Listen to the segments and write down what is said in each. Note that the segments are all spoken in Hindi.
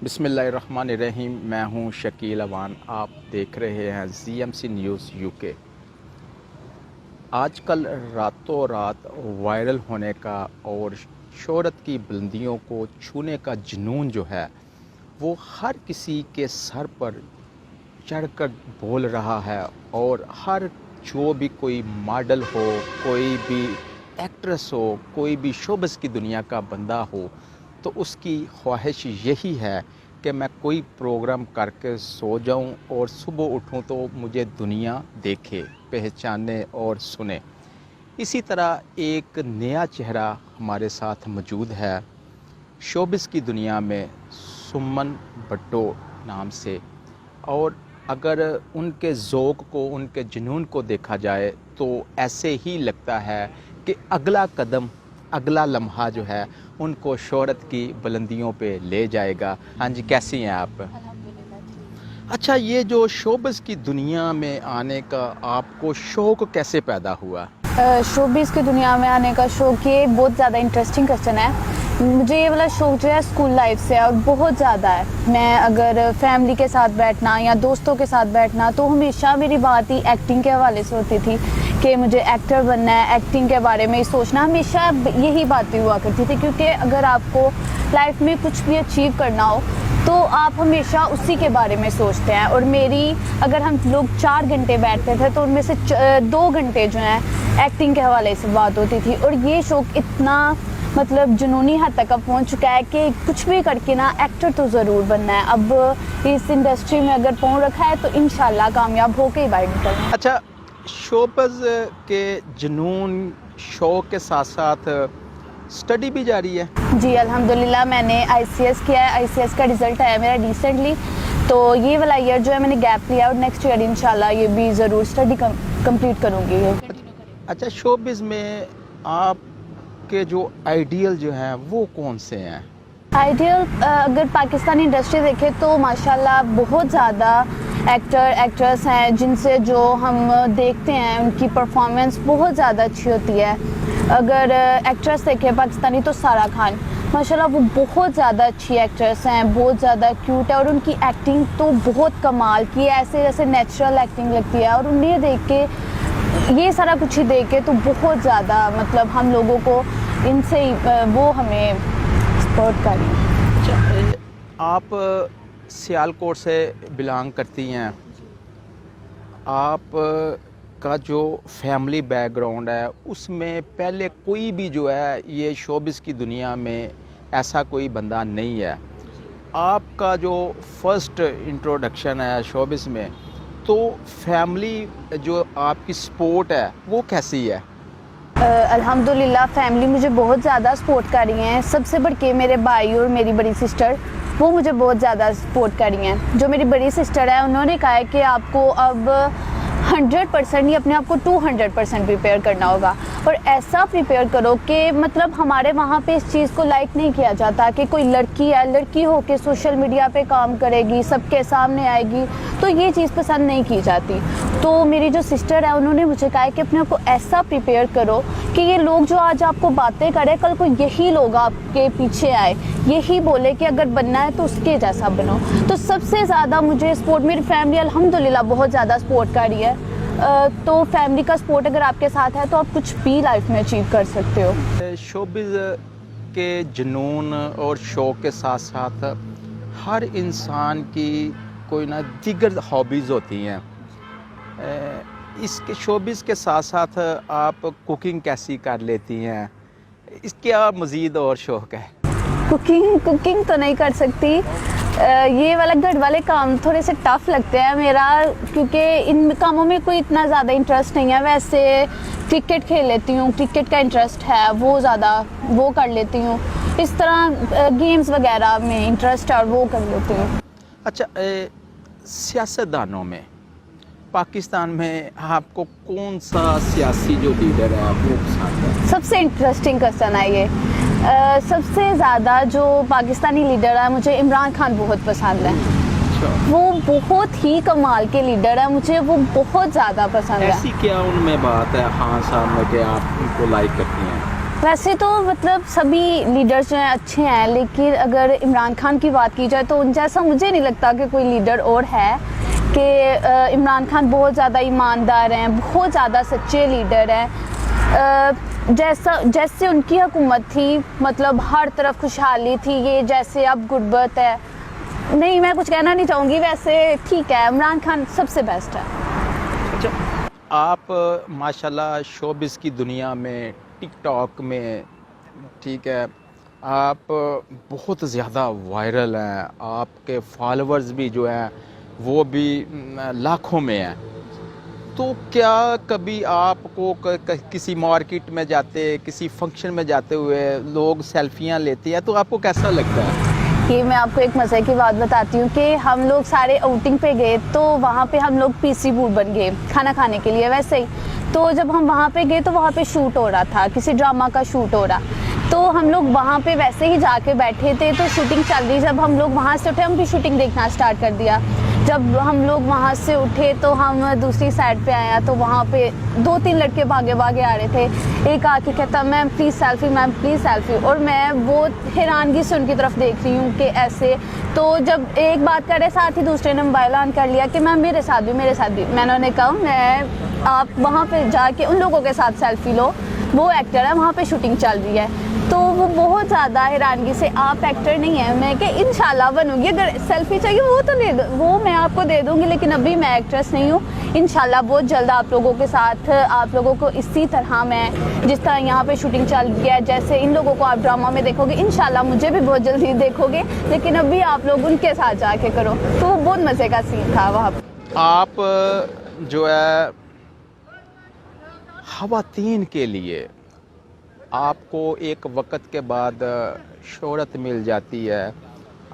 बिस्मिल्लाहिर्रहमानिर्रहीम। मैं हूं शकील अवान। आप देख रहे हैं ZMC न्यूज़ UK। आजकल रातों रात वायरल होने का और शोहरत की बुलंदियों को छूने का जुनून जो है वो हर किसी के सर पर चढ़कर बोल रहा है। और हर जो भी कोई मॉडल हो, कोई भी एक्ट्रेस हो, कोई भी शोबिज़ की दुनिया का बंदा हो, तो उसकी ख्वाहिश यही है कि मैं कोई प्रोग्राम करके सो जाऊं और सुबह उठूं तो मुझे दुनिया देखे, पहचाने और सुने। इसी तरह एक नया चेहरा हमारे साथ मौजूद है शोबिज़ की दुनिया में, सुमन भट्टो नाम से। और अगर उनके ज़ौक़ को, उनके जुनून को देखा जाए तो ऐसे ही लगता है कि अगला कदम, अगला लम्हा जो है उनको शोहरत की बुलंदियों पे ले जाएगा। हाँ जी, कैसी हैं आप? अच्छा, ये जो शोबिज़ की दुनिया में आने का आपको शौक़ कैसे पैदा हुआ? शोबिज़ की दुनिया में आने का शौक़, ये बहुत ज़्यादा इंटरेस्टिंग क्वेश्चन है। मुझे ये वाला शौक़ जो है स्कूल लाइफ से है और बहुत ज़्यादा है। मैं अगर फैमिली के साथ बैठना या दोस्तों के साथ बैठना तो हमेशा मेरी बात ही एक्टिंग के हवाले से होती थी कि मुझे एक्टर बनना है, एक्टिंग के बारे में ही सोचना, हमेशा यही बातें हुआ करती थी। क्योंकि अगर आपको लाइफ में कुछ भी अचीव करना हो तो आप हमेशा उसी के बारे में सोचते हैं। और मेरी, अगर हम लोग 4 घंटे बैठते थे तो उनमें से 2 घंटे जो हैं एक्टिंग के हवाले से बात होती थी। और ये शौक़ इतना मतलब जुनूनी हद तक अब पहुँच चुका है कि कुछ भी करके ना एक्टर तो ज़रूर बनना है। अब इस इंडस्ट्री में अगर पहुँच रखा है तो इंशाल्लाह कामयाब होके ही बाहर निकलना है। अच्छा, शोबिज़ के जुनून, शौक़ के साथ साथ स्टडी भी जारी है? जी अल्हम्दुलिल्लाह, मैंने ICS किया है। ICS का रिज़ल्ट आया मेरा रिसेंटली, तो ये वाला ईयर जो है मैंने गैप लिया और नेक्स्ट ईयर इंशाल्लाह ये भी ज़रूर स्टडी कंप्लीट करूँगी। अच्छा, शोबिज़ में आपके जो आइडियल जो हैं वो कौन से हैं? आइडियल अगर पाकिस्तानी इंडस्ट्री देखें तो माशाल्लाह बहुत ज़्यादा एक्टर एक्ट्रेस हैं जिनसे जो हम देखते हैं उनकी परफॉर्मेंस बहुत ज़्यादा अच्छी होती है। अगर एक्ट्रेस देखें पाकिस्तानी तो सारा खान, माशाल्लाह वो बहुत ज़्यादा अच्छी एक्ट्रेस हैं, बहुत ज़्यादा क्यूट है और उनकी एक्टिंग तो बहुत कमाल की है, ऐसे जैसे नेचुरल एक्टिंग लगती है। और उन्हें देख के, ये सारा कुछ ही देख के तो बहुत ज़्यादा मतलब हम लोगों को इनसे वो हमें सपोर्ट करें। अच्छा, आप सियालकोट से बिलोंग करती हैं। आप का जो फैमिली बैकग्राउंड है उसमें पहले कोई भी जो है ये शोबिज़ की दुनिया में ऐसा कोई बंदा नहीं है। आपका जो फर्स्ट इंट्रोडक्शन है शोबिज़ में, तो फैमिली जो आपकी सपोर्ट है वो कैसी है? अल्हम्दुलिल्लाह फैमिली मुझे बहुत ज़्यादा सपोर्ट कर रही हैं। सबसे बढ़ के मेरे भाई और मेरी बड़ी सिस्टर, वो मुझे बहुत ज़्यादा सपोर्ट कर रही हैं। जो मेरी बड़ी सिस्टर है उन्होंने कहा है कि आपको अब 100% नहीं, अपने आप को 200% प्रिपेयर करना होगा। और ऐसा प्रिपेयर करो कि मतलब हमारे वहाँ पे इस चीज़ को लाइक नहीं किया जाता कि कोई लड़की है, लड़की हो के सोशल मीडिया पे काम करेगी, सबके सामने आएगी, तो ये चीज़ पसंद नहीं की जाती। तो मेरी जो सिस्टर है उन्होंने मुझे कहा है कि अपने आप को ऐसा प्रिपेयर करो कि ये लोग जो आज आपको बातें करें, कल को यही लोग आपके पीछे आए, यही बोले कि अगर बनना है तो उसके जैसा बनो। तो सबसे ज़्यादा मुझे सपोर्ट मेरी फैमिली अल्हम्दुलिल्लाह बहुत ज़्यादा सपोर्ट कर रही है। तो फैमिली का सपोर्ट अगर आपके साथ है तो आप कुछ भी लाइफ में अचीव कर सकते हो। शोबिज़ के जुनून और शौक़ के साथ साथ हर इंसान की कोई ना दीगर हॉबीज़ होती हैं। इसके शोबिज़ के साथ साथ आप कुकिंग कैसी कर लेती हैं? इसके मज़ीद और शौक़ है? कुकिंग तो नहीं कर सकती। ये वाला घर वाले काम थोड़े से टफ़ लगते हैं मेरा, क्योंकि इन कामों में कोई इतना ज़्यादा इंटरेस्ट नहीं है। वैसे क्रिकेट खेल लेती हूँ, क्रिकेट का इंटरेस्ट है, वो ज़्यादा वो कर लेती हूँ। इस तरह गेम्स वगैरह में इंटरेस्ट है और वो कर लेती हूँ। अच्छा, सियासतदानों में पाकिस्तान में आपको कौन सा सियासी जो लीडर है वो पसंद है? सबसे इंटरेस्टिंग क्वेश्चन है ये। सबसे ज़्यादा जो पाकिस्तानी लीडर है मुझे इमरान खान बहुत पसंद है। अच्छा। वो बहुत ही कमाल के लीडर है, मुझे वो बहुत ज़्यादा पसंद है। ऐसी क्या उनमें बात है खान साहब में कि आप उनको लाइक करती हैं? वैसे तो मतलब सभी लीडर्स जो हैं अच्छे हैं, लेकिन अगर इमरान खान की बात की जाए तो उन जैसा मुझे नहीं लगता कि कोई लीडर और है। कि इमरान खान बहुत ज़्यादा ईमानदार हैं, बहुत ज़्यादा सच्चे लीडर हैं। जैसे उनकी हुकूमत थी, मतलब हर तरफ खुशहाली थी, ये जैसे अब गुर्बत है। नहीं, मैं कुछ कहना नहीं चाहूँगी, वैसे ठीक है, इमरान खान सबसे बेस्ट है। अच्छा, आप माशाल्लाह शोबिज़ की दुनिया में, टिकटॉक में, ठीक है, आप बहुत ज़्यादा वायरल हैं, आपके फॉलोअर्स भी जो हैं वो भी लाखों में हैं। तो क्या कभी आपको किसी मार्केट में जाते, किसी फंक्शन में जाते हुए लोग सेल्फियां लेते हैं तो आपको कैसा लगता है? कि मैं आपको एक मज़े की बात बताती हूँ कि हम लोग सारे आउटिंग पे गए, तो वहाँ पे हम लोग पीसी बूट बन गए खाना खाने के लिए। वैसे ही तो जब हम वहाँ पे गए तो वहाँ पे शूट हो रहा था, किसी ड्रामा का शूट हो रहा, तो हम लोग वहाँ पे वैसे ही जाके बैठे थे, तो शूटिंग चल रही। जब हम लोग वहाँ से उठे, हम भी शूटिंग देखना स्टार्ट कर दिया। जब हम लोग वहाँ से उठे तो हम दूसरी साइड पे आया, तो वहाँ पे 2-3 लड़के भागे भागे आ रहे थे। एक आके कहता, ma'am please selfie, ma'am please selfie. और मैं वो हैरानगी से उनकी तरफ देख रही हूँ कि ऐसे। तो जब एक बात कर रहे, साथ ही दूसरे ने मोबाइल ऑन कर लिया कि मैम मेरे साथ भी, मेरे साथ भी। मैंने उन्हें कहा, मैं आप वहाँ पे जाके उन लोगों के साथ सेल्फी लो, वो एक्टर है, वहाँ पे शूटिंग चल रही है। तो वो बहुत ज़्यादा हैरानगी से, आप एक्टर नहीं है? मैं कि इंशाल्लाह बनूंगी, अगर सेल्फी चाहिए वो तो दे दो, वो मैं आपको दे दूंगी, लेकिन अभी मैं एक्ट्रेस नहीं हूँ। इंशाल्लाह बहुत जल्द आप लोगों के साथ, आप लोगों को इसी तरह, मैं जिस तरह यहाँ पे शूटिंग चल रही है, जैसे इन लोगों को आप ड्रामा में देखोगे, इंशाल्लाह मुझे भी बहुत जल्दी देखोगे, लेकिन अभी आप लोग उनके साथ जाके करो। तो वो बहुत मज़े का सीन था वहाँ पर। आप जो है ख़वातीन के लिए आपको एक वक़्त के बाद शोहरत मिल जाती है,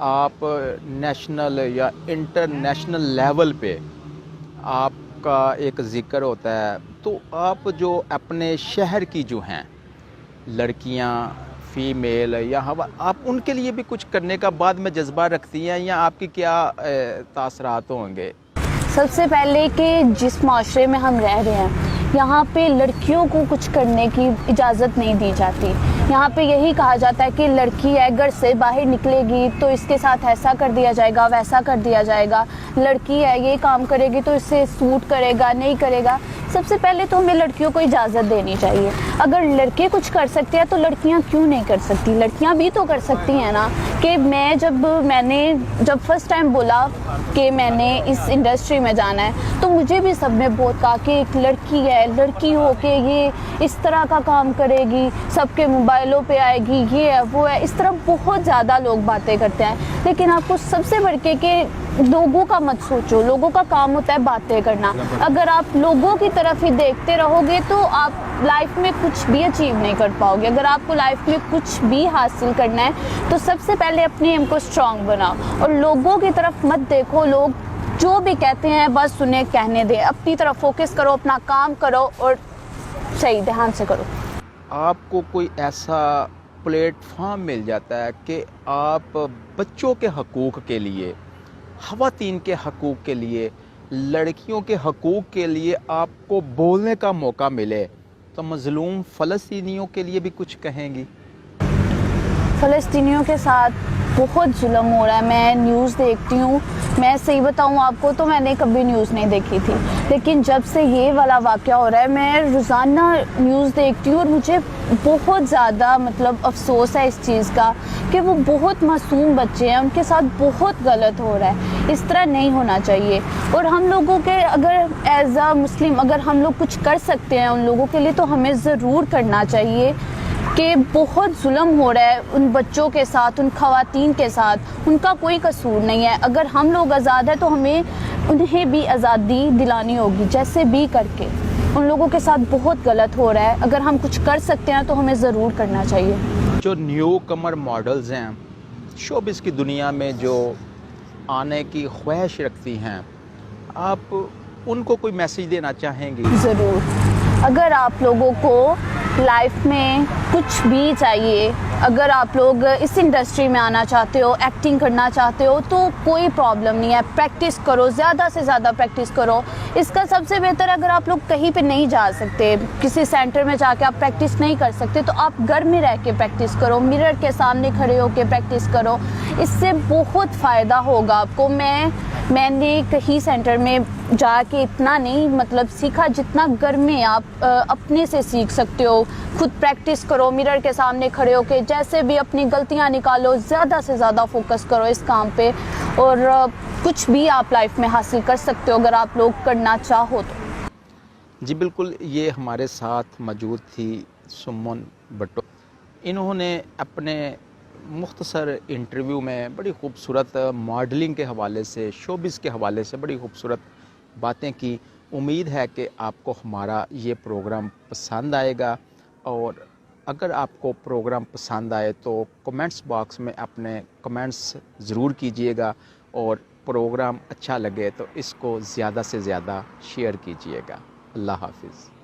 आप नेशनल या इंटरनेशनल लेवल पे आपका एक ज़िक्र होता है, तो आप जो अपने शहर की जो हैं लड़कियां, फ़ीमेल या हवा, आप उनके लिए भी कुछ करने का बाद में जज्बा रखती हैं, या आपके क्या तासरात होंगे? सबसे पहले कि जिस माशरे में हम रह रहे हैं, यहाँ पे लड़कियों को कुछ करने की इजाज़त नहीं दी जाती। यहाँ पे यही कहा जाता है कि लड़की है, घर से बाहर निकलेगी तो इसके साथ ऐसा कर दिया जाएगा, वैसा कर दिया जाएगा। लड़की है, ये काम करेगी तो इससे सूट करेगा, नहीं करेगा। सबसे पहले तो हमें लड़कियों को इजाज़त देनी चाहिए। अगर लड़के कुछ कर सकते हैं तो लड़कियाँ क्यों नहीं कर सकती? लड़कियाँ भी तो कर सकती हैं ना। कि मैंने जब फर्स्ट टाइम बोला कि मैंने इस इंडस्ट्री में जाना है, तो मुझे भी सबने बहुत कहा कि एक लड़की है, लड़की हो के ये इस तरह का काम करेगी, सबके मोबाइलों पे आएगी, ये है वो है, इस तरह बहुत ज़्यादा लोग बातें करते हैं। लेकिन आपको सबसे बढ़ के लोगों का मत सोचो, लोगों का काम होता है बातें करना। अगर आप लोगों की तरफ ही देखते रहोगे तो आप लाइफ में कुछ भी अचीव नहीं कर पाओगे। अगर आपको लाइफ में कुछ भी हासिल करना है तो सबसे पहले अपने एम को स्ट्रांग बनाओ और लोगों की तरफ मत देखो। लोग जो भी कहते हैं बस उन्हें कहने दें, अपनी तरफ फोकस करो, अपना काम करो और सही ध्यान से करो। आपको कोई ऐसा प्लेटफॉर्म मिल जाता है कि आप बच्चों के हकूक़ के लिए, ख़वातीन के हकूक़ के लिए, लड़कियों के हकूक़ के लिए आपको बोलने का मौका मिले, तो मज़लूम फ़लस्तीनियों के लिए भी कुछ कहेंगी? फ़लस्तीनियों के साथ बहुत जुल्म हो रहा है। मैं न्यूज़ देखती हूँ, मैं सही बताऊँ आपको तो मैंने कभी न्यूज़ नहीं देखी थी, लेकिन जब से ये वाला वाक़या हो रहा है मैं रोज़ाना न्यूज़ देखती हूँ और मुझे बहुत ज़्यादा मतलब अफसोस है इस चीज़ का कि वो बहुत मासूम बच्चे हैं, उनके साथ बहुत गलत हो रहा है। इस तरह नहीं होना चाहिए। और हम लोगों के अगर एज अ मुस्लिम अगर हम लोग कुछ कर सकते हैं उन लोगों के लिए तो हमें ज़रूर करना चाहिए। कि बहुत जुल्म हो रहा है उन बच्चों के साथ, उन ख़वातीन के साथ, उनका कोई कसूर नहीं है। अगर हम लोग आज़ाद हैं तो हमें उन्हें भी आज़ादी दिलानी होगी, जैसे भी करके। उन लोगों के साथ बहुत गलत हो रहा है, अगर हम कुछ कर सकते हैं तो हमें ज़रूर करना चाहिए। जो न्यू कमर मॉडल्स हैं, शोबिज़ की दुनिया में जो आने की ख्वाहिश रखती हैं, आप उनको कोई मैसेज देना चाहेंगी? ज़रूर। अगर आप लोगों को लाइफ में कुछ भी चाहिए, अगर आप लोग इस इंडस्ट्री में आना चाहते हो, एक्टिंग करना चाहते हो, तो कोई प्रॉब्लम नहीं है। प्रैक्टिस करो, ज़्यादा से ज़्यादा प्रैक्टिस करो। इसका सबसे बेहतर, अगर आप लोग कहीं पे नहीं जा सकते, किसी सेंटर में जाके आप प्रैक्टिस नहीं कर सकते, तो आप घर में रह के प्रैक्टिस करो, मिरर के सामने खड़े होके प्रैक्टिस करो। इससे बहुत फ़ायदा होगा आपको। मैंने कहीं सेंटर में जाके इतना नहीं मतलब सीखा जितना घर में आप अपने से सीख सकते हो। खुद प्रैक्टिस करो, मिरर के सामने खड़े होके जैसे भी अपनी गलतियां निकालो, ज़्यादा से ज़्यादा फोकस करो इस काम पे, और कुछ भी आप लाइफ में हासिल कर सकते हो अगर आप लोग करना चाहो तो। जी बिल्कुल, ये हमारे साथ मौजूद थी सुमन भट्टो। इन्होंने अपने मुख्तसर इंटरव्यू में बड़ी खूबसूरत मॉडलिंग के हवाले से, शोबिज़ के हवाले से बड़ी खूबसूरत बातें की। उम्मीद है कि आपको हमारा ये प्रोग्राम पसंद आएगा, और अगर आपको प्रोग्राम पसंद आए तो कमेंट्स बॉक्स में अपने कमेंट्स ज़रूर कीजिएगा, और प्रोग्राम अच्छा लगे तो इसको ज़्यादा से ज़्यादा शेयर कीजिएगा। अल्लाह हाफ़िज़।